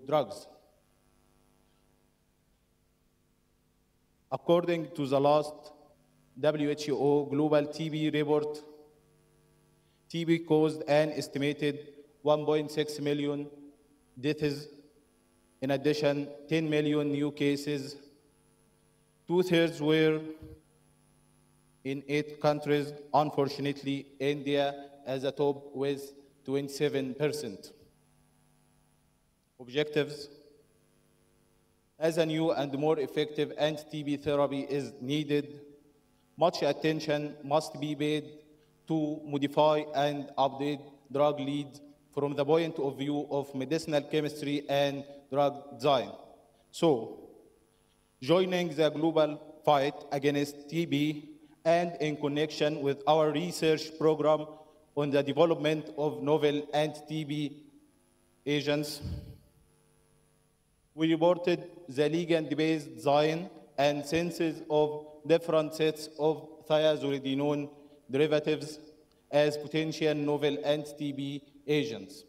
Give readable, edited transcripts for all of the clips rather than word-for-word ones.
drugs. According to the last WHO Global TB report, TB caused an estimated 1.6 million deaths. In addition, 10 million new cases. Two-thirds were in 8 countries. Unfortunately, India as a top with 27%. Objectives. As a new and more effective anti-TB therapy is needed, much attention must be paid to modify and update drug leads from the point of view of medicinal chemistry and drug design. So, joining the global fight against TB and in connection with our research program on the development of novel anti-TB agents, we reported the ligand-based design and synthesis of different sets of thiazolidinone derivatives as potential novel anti-TB agents.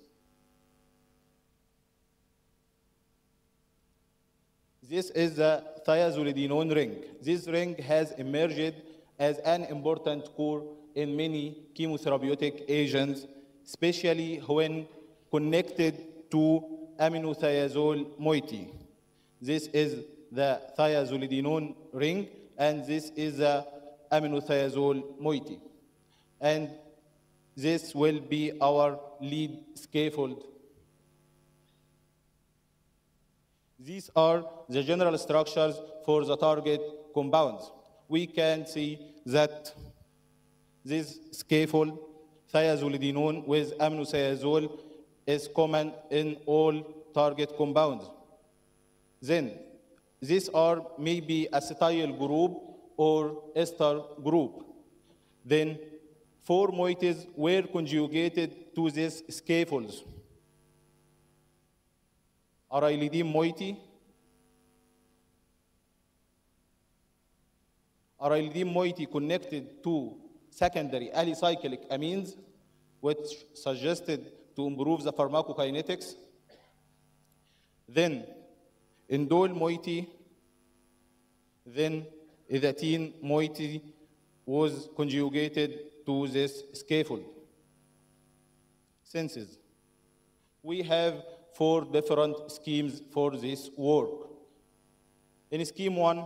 This is the thiazolidinone ring. This ring has emerged as an important core in many chemotherapeutic agents, especially when connected to aminothiazole moiety. This is the thiazolidinone ring, and this is the aminothiazole moiety. And this will be our lead scaffold. These are the general structures for the target compounds. We can see that this scaffold, thiazolidinone with aminothiazole, is common in all target compounds. Then, these are maybe acetyl group or ester group. Then, 4 moieties were conjugated to these scaffolds. Arylidine moiety, connected to secondary alicyclic amines, which suggested to improve the pharmacokinetics. Then indole moiety, then edatine moiety was conjugated to this scaffold. Synthesis. We have 4 different schemes for this work. In scheme 1,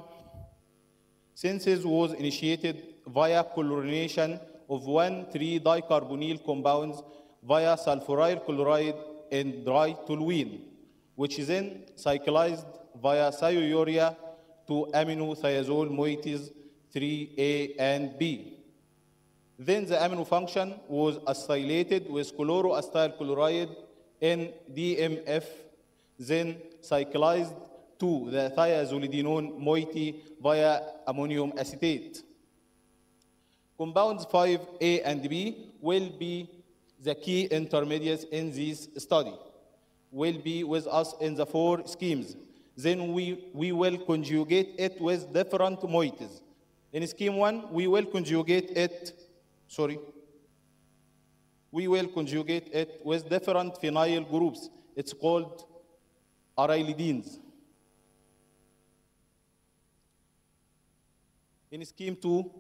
synthesis was initiated via chlorination of 1,3-dicarbonyl compounds via sulfuryl chloride and dry toluene, which is then cyclized via thiourea to aminothiazole moieties 3A and B. Then the amino function was acylated with chloroacetyl chloride and DMF, then cyclized to the thiazolidinone moiety via ammonium acetate. Compounds 5A and B will be the key intermediates in this study, will be with us in the 4 schemes. Then we will conjugate it with different moieties. In scheme 1, we will conjugate it with different phenyl groups. It's called arylidines. In scheme 2,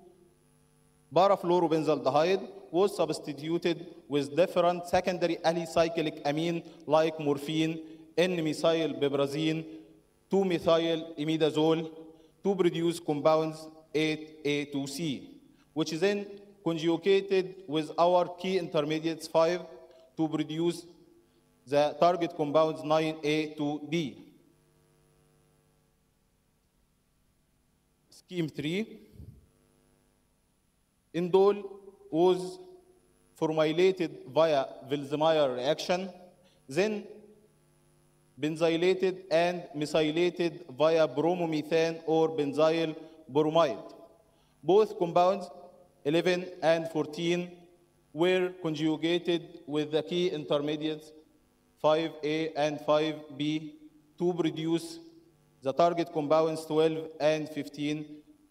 parafluorobenzaldehyde was substituted with different secondary alicyclic amine like morphine, N-methylpibrazine, 2-methyl-imidazole to produce compounds 8A2C, which is then conjugated with our key intermediates 5 to produce the target compounds 9A to D. Scheme 3, indole was formulated via Wills-Meyer reaction, then benzylated and methylated via bromomethane or benzyl bromide. Both compounds 11 and 14 were conjugated with the key intermediates 5A and 5B to produce the target compounds 12 and 15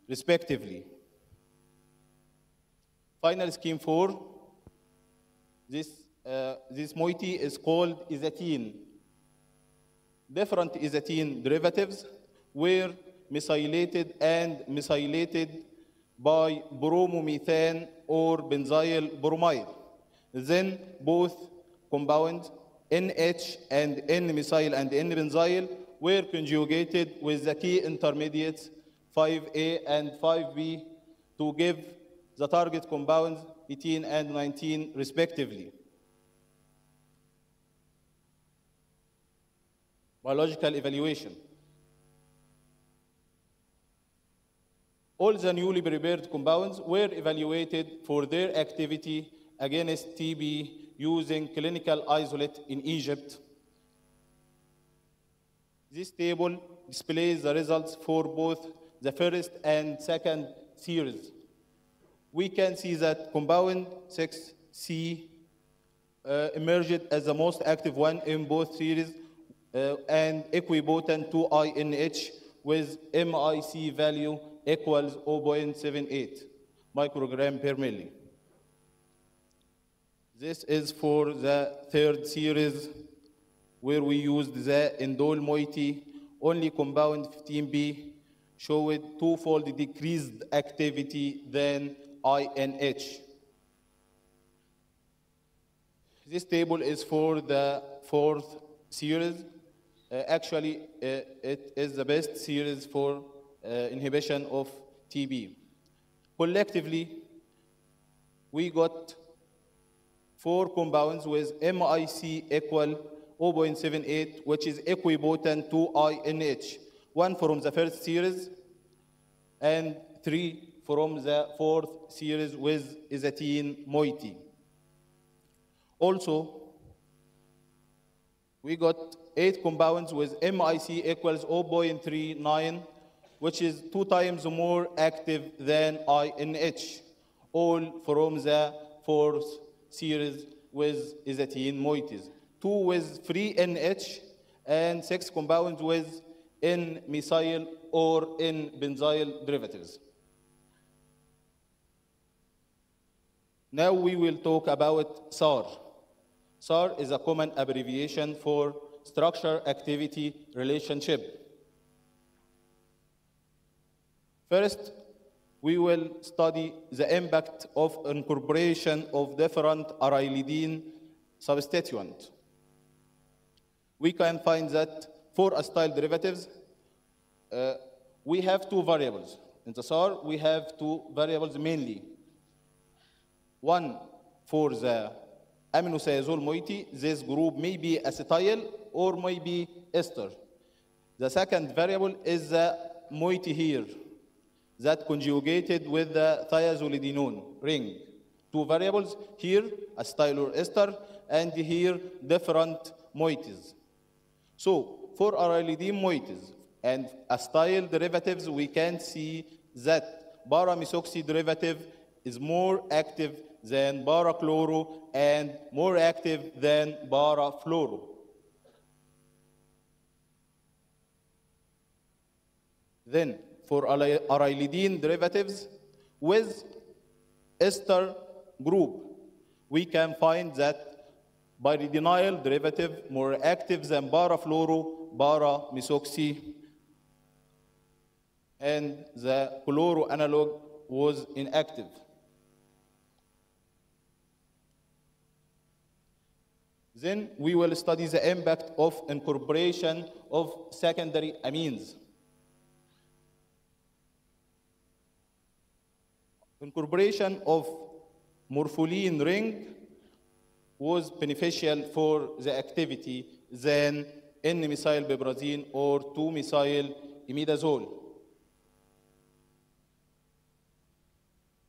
respectively. Final scheme 4, this moiety is called ezetine. different isatine derivatives were methylated and methylated by bromomethane or benzyl bromide. Then both compounds, NH and N-methyl and N-benzyl, were conjugated with the key intermediates 5A and 5B to give the target compounds 18 and 19 respectively. Biological evaluation. All the newly prepared compounds were evaluated for their activity against TB using clinical isolate in Egypt. This table displays the results for both the first and second series. We can see that compound 6C emerged as the most active one in both series and equipotent to INH with MIC value equals 0.78 microgram per milli. This is for the third series where we used the indole moiety. Only compound 15B showed twofold decreased activity than INH. This table is for the fourth series. Actually, it is the best series for inhibition of TB. Collectively, we got 4 compounds with MIC equal 0.78, which is equipotent to INH. 1 from the first series and 3 from the fourth series with isatine moiety. Also, we got 8 compounds with MIC equals 0.39, which is 2 times more active than INH, all from the fourth series with isatine moieties. 2 with free NH and 6 compounds with N-methyl or N-benzyl derivatives. Now we will talk about SAR. SAR is a common abbreviation for structure-activity relationship. First, we will study the impact of incorporation of different arylidine substituents. We can find that for acetyl derivatives, we have 2 variables. In the SAR, we have 2 variables mainly. One for the aminocyazole moiety, this group may be acetyl or may be ester. The second variable is the moiety here, that conjugated with the thiazolidinone ring. 2 variables here, acetyl or ester, and here different moieties. So for arylidine moieties and acetyl derivatives, we can see that para-methoxy derivative is more active than para-chloro and more active than para-fluoro. Then for arylidine derivatives with ester group, we can find that pyridinyl derivative more active than para-fluoro, para-methoxy, and the chloro analog was inactive. Then we will study the impact of incorporation of secondary amines. Incorporation of morpholine ring was beneficial for the activity than N-methylpiprazine or 2-methyl-imidazole.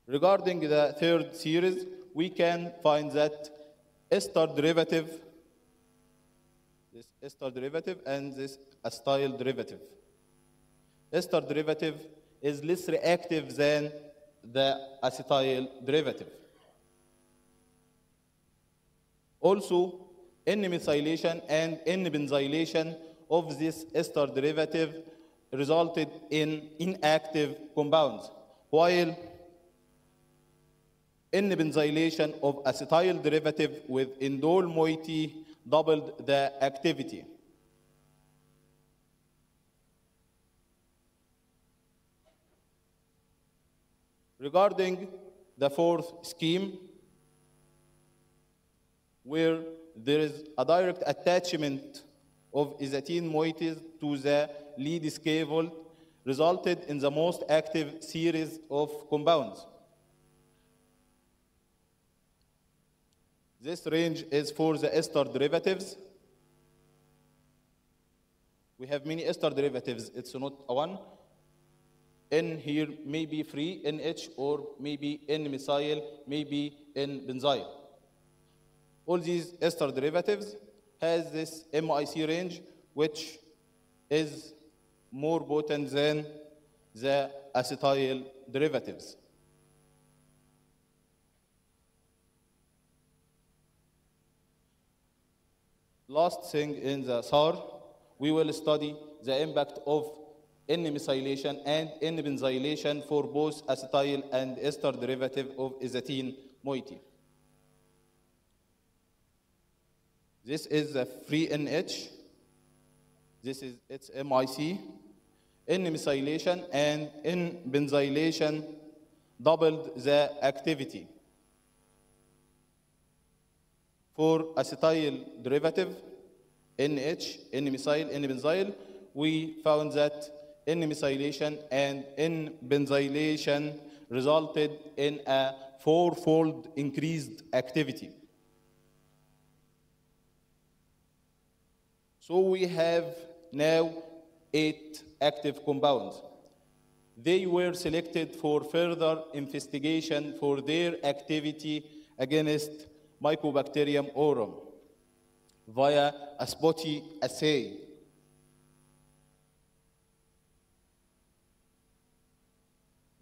Regarding the third series, we can find that ester derivative, this ester derivative and this acetyl derivative. Ester derivative is less reactive than the acetyl derivative. Also, N-methylation and N-benzylation of this ester derivative resulted in inactive compounds, while N-benzylation of acetyl derivative with indole moiety doubled the activity. Regarding the fourth scheme, where there is a direct attachment of azacine moieties to the lead scaffold, resulted in the most active series of compounds. This range is for the ester derivatives. We have many ester derivatives, it's not a one. N here may be free, NH, or maybe N-methyl, maybe N-benzyl. All these ester derivatives has this MIC range, which is more potent than the acetyl derivatives. Last thing in the SAR, we will study the impact of N-methylation and N-benzylation for both acetyl and ester derivative of azacine moiety. This is the free NH. This is its MIC. N-methylation and N-benzylation doubled the activity. For acetyl derivative, NH, N-methyl, N-benzyl, we found that N-methylation and N-benzylation resulted in a four-fold increased activity. So we have now 8 active compounds. They were selected for further investigation for their activity against Mycobacterium aurum via a spotty assay.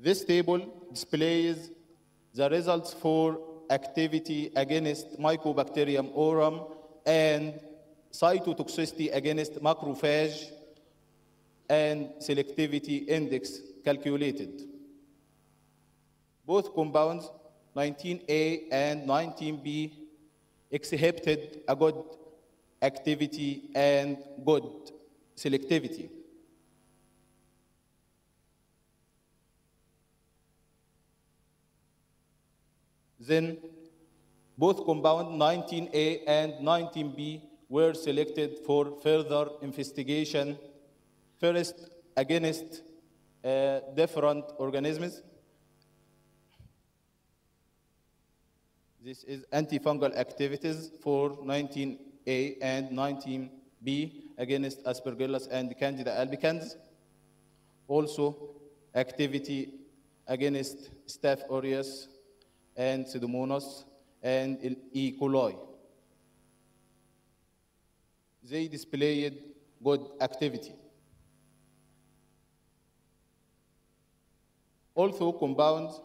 This table displays the results for activity against Mycobacterium aurum and cytotoxicity against macrophage and selectivity index calculated. Both compounds, 19A and 19B, exhibited a good activity and good selectivity. Then, both compound 19A and 19B were selected for further investigation, first against different organisms. This is antifungal activities for 19A and 19B against Aspergillus and Candida albicans. Also, activity against Staph aureus and Pseudomonas and E. coli. They displayed good activity. Although compounds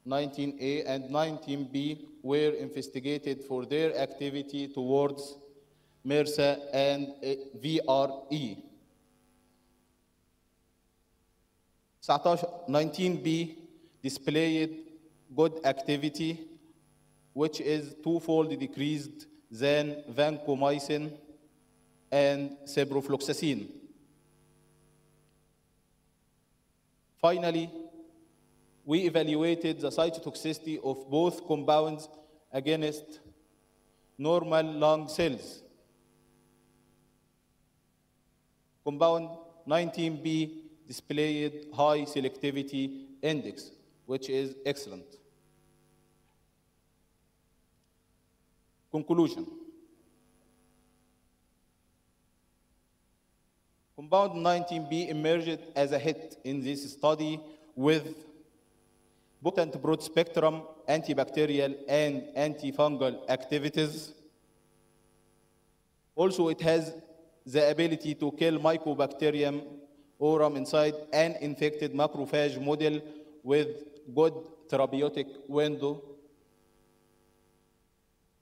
19A and 19B were investigated for their activity towards MRSA and VRE. 19B displayed good activity, which is twofold decreased than vancomycin and ciprofloxacin. Finally, we evaluated the cytotoxicity of both compounds against normal lung cells. Compound 19B displayed high selectivity index, which is excellent. Conclusion. Compound 19B emerged as a hit in this study with potent broad-spectrum antibacterial and antifungal activities. Also, it has the ability to kill Mycobacterium aurum inside an infected macrophage model with good therapeutic window.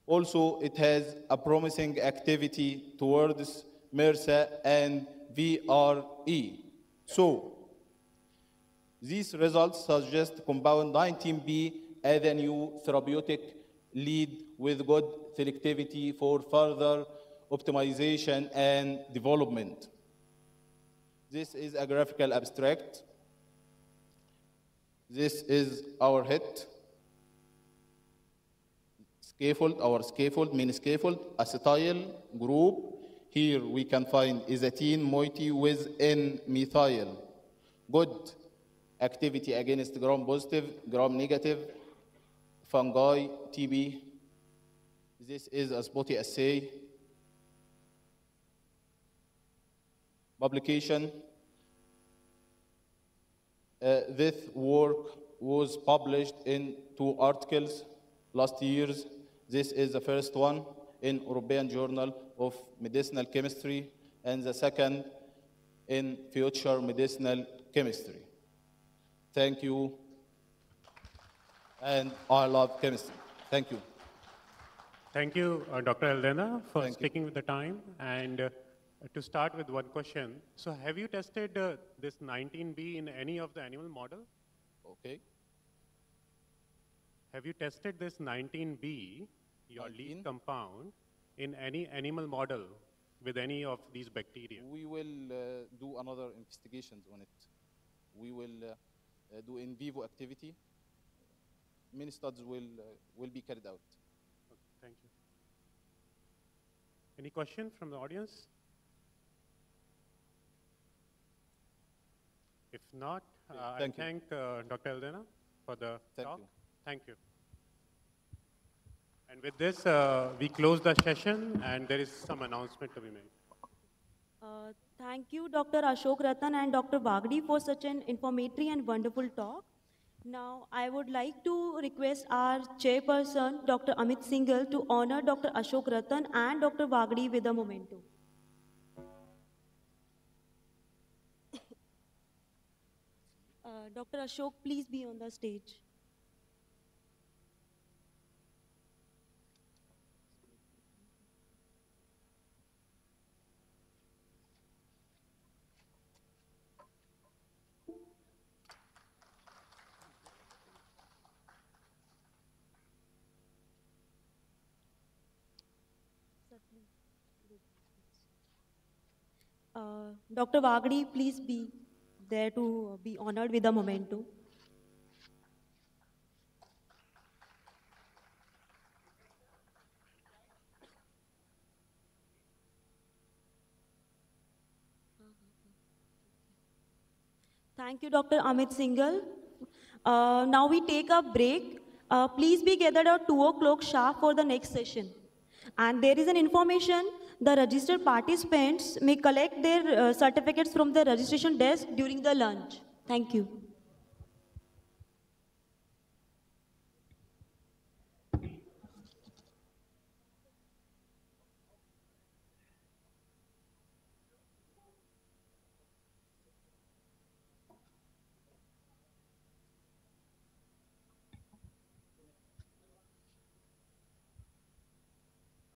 Also, it has a promising activity towards MRSA and VRE. So, these results suggest compound 19B as a new therapeutic lead with good selectivity for further optimization and development. This is a graphical abstract. This is our head. Scaffold, our scaffold, main scaffold, acetyl group. Here we can find astatine moiety with N-methyl. Good activity against gram-positive, gram-negative, fungi, TB. This is a spotty assay. Publication. This work was published in 2 articles last year. This is the first one in European Journal of Medicinal Chemistry and the second in Future Medicinal Chemistry. Thank you. And I love chemistry. Thank you. Thank you, Dr. Eldehna, for sticking with the time. And to start with one question, so have you tested this 19B in any of the animal model? Okay. Have you tested this 19B, your lead compound, in any animal model with any of these bacteria? We will do another investigations on it. We will do in vivo activity. Many studies will be carried out. Okay, thank you. Any question from the audience? If not, I thank Dr. Eldehna for the talk. Thank you. And with this, we close the session, and there is some announcement to be made. Thank you, Dr. Ashok Ratan and Dr. Wagdy, for such an informative and wonderful talk. Now, I would like to request our chairperson, Dr. Amit Singhal, to honor Dr. Ashok Ratan and Dr. Wagdy with a memento. Dr. Ashok, please be on the stage. Dr. Wagdy, please be there to be honored with a memento. Thank you, Dr. Amit Singhal. Now we take a break. Please be gathered at 2 o'clock sharp for the next session. And there is an information, the registered participants may collect their certificates from the registration desk during the lunch. Thank you.